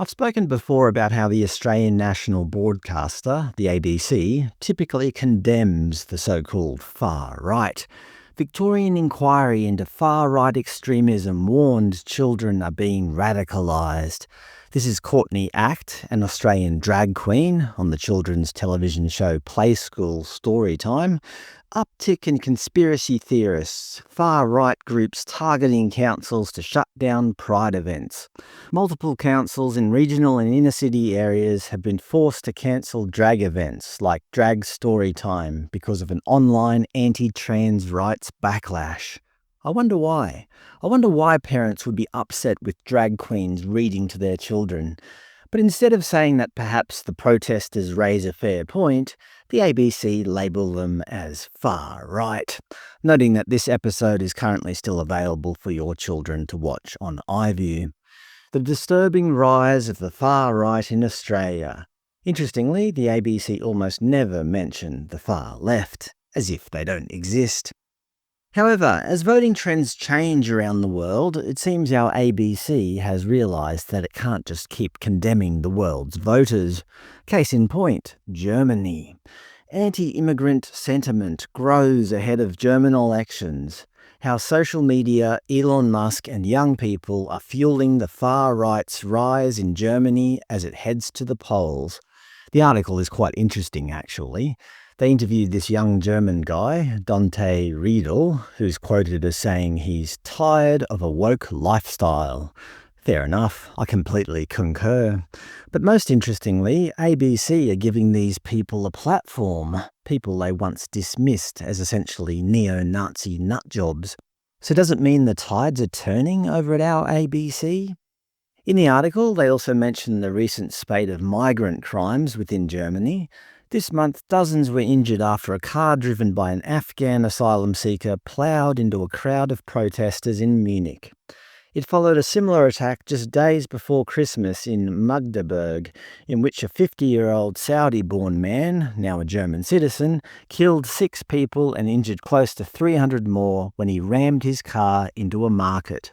I've spoken before about how the Australian national broadcaster, the ABC, typically condemns the so-called far right. Victorian inquiry into far-right extremism warned children are being radicalised. This is Courtney Act, an Australian drag queen on the children's television show Play School Storytime. Uptick and conspiracy theorists, far-right groups targeting councils to shut down pride events. Multiple councils in regional and inner-city areas have been forced to cancel drag events like Drag Storytime because of an online anti-trans rights backlash. I wonder why. I wonder why parents would be upset with drag queens reading to their children. But instead of saying that perhaps the protesters raise a fair point, the ABC label them as far right, noting that this episode is currently still available for your children to watch on iview. The disturbing rise of the far right in Australia. Interestingly, the ABC almost never mention the far left, as if they don't exist. However, as voting trends change around the world, it seems our ABC has realised that it can't just keep condemning the world's voters. Case in point, Germany. Anti-immigrant sentiment grows ahead of German elections. How social media, Elon Musk and young people are fueling the far right's rise in Germany as it heads to the polls. The article is quite interesting, actually. They interviewed this young German guy, Dante Riedel, who's quoted as saying he's tired of a woke lifestyle. Fair enough, I completely concur. But most interestingly, ABC are giving these people a platform, people they once dismissed as essentially neo-Nazi nutjobs. So does it mean the tides are turning over at our ABC? In the article, they also mention the recent spate of migrant crimes within Germany. This month, dozens were injured after a car driven by an Afghan asylum seeker ploughed into a crowd of protesters in Munich. It followed a similar attack just days before Christmas in Magdeburg, in which a 50-year-old Saudi-born man, now a German citizen, killed 6 people and injured close to 300 more when he rammed his car into a market.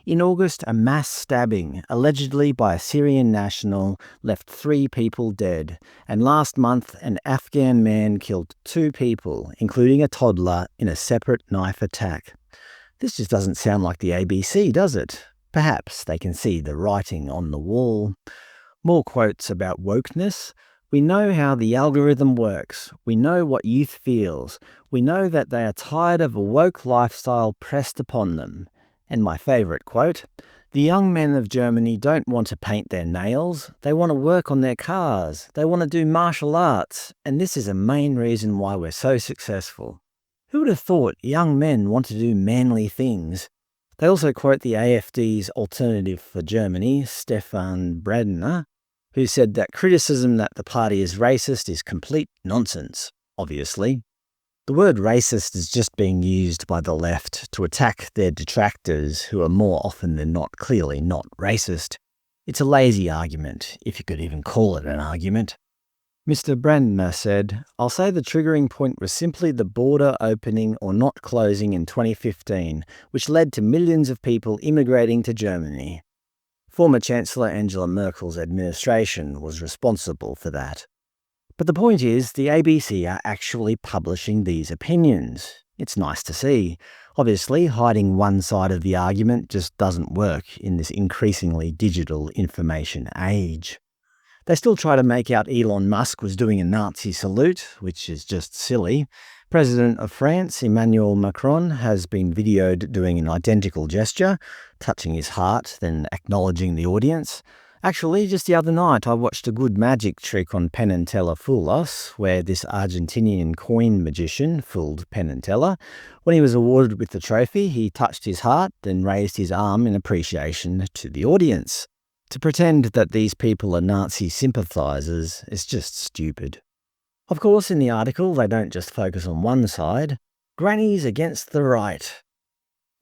In August, a mass stabbing, allegedly by a Syrian national, left 3 people dead, and last month an Afghan man killed 2 people, including a toddler, in a separate knife attack. This just doesn't sound like the ABC, does it? Perhaps they can see the writing on the wall. More quotes about wokeness. We know how the algorithm works. We know what youth feels. We know that they are tired of a woke lifestyle pressed upon them. And my favourite quote, the young men of Germany don't want to paint their nails, they want to work on their cars, they want to do martial arts, and this is a main reason why we're so successful. Who would have thought young men want to do manly things? They also quote the AfD's Alternative for Germany, Stefan Bredner, who said that criticism that the party is racist is complete nonsense, obviously. The word racist is just being used by the left to attack their detractors who are more often than not clearly not racist. It's a lazy argument, if you could even call it an argument. Mr. Brandner said, I'll say the triggering point was simply the border opening or not closing in 2015, which led to millions of people immigrating to Germany. Former Chancellor Angela Merkel's administration was responsible for that. But the point is, the ABC are actually publishing these opinions. It's nice to see. Obviously, hiding one side of the argument just doesn't work in this increasingly digital information age. They still try to make out Elon Musk was doing a Nazi salute, which is just silly. President of France, Emmanuel Macron, has been videoed doing an identical gesture, touching his heart, then acknowledging the audience. Actually, just the other night I watched a good magic trick on Penn and Teller Fool Us, where this Argentinian coin magician fooled Penn and Teller. When he was awarded with the trophy, he touched his heart, then raised his arm in appreciation to the audience. To pretend that these people are Nazi sympathisers is just stupid. Of course, in the article, they don't just focus on one side. Grannies against the right.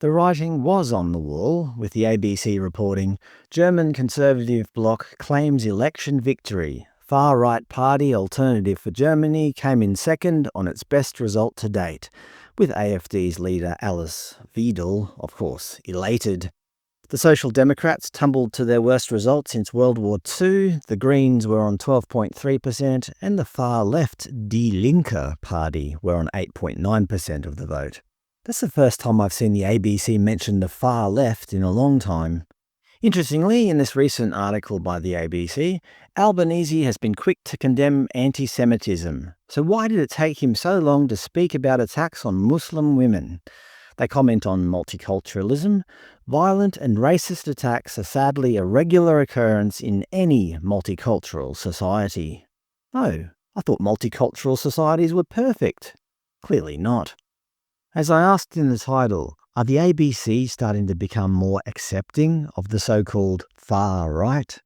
The writing was on the wall, with the ABC reporting, German Conservative bloc claims election victory. Far-right party Alternative for Germany came in second on its best result to date, with AfD's leader Alice Weidel, of course, elated. The Social Democrats tumbled to their worst result since World War II, the Greens were on 12.3%, and the far left Die Linke party were on 8.9% of the vote. That's the first time I've seen the ABC mention the far left in a long time. Interestingly, in this recent article by the ABC, Albanese has been quick to condemn anti-Semitism. So why did it take him so long to speak about attacks on Muslim women? They comment on multiculturalism. Violent and racist attacks are sadly a regular occurrence in any multicultural society. Oh, I thought multicultural societies were perfect. Clearly not. As I asked in the title, are the ABC starting to become more accepting of the so-called far right?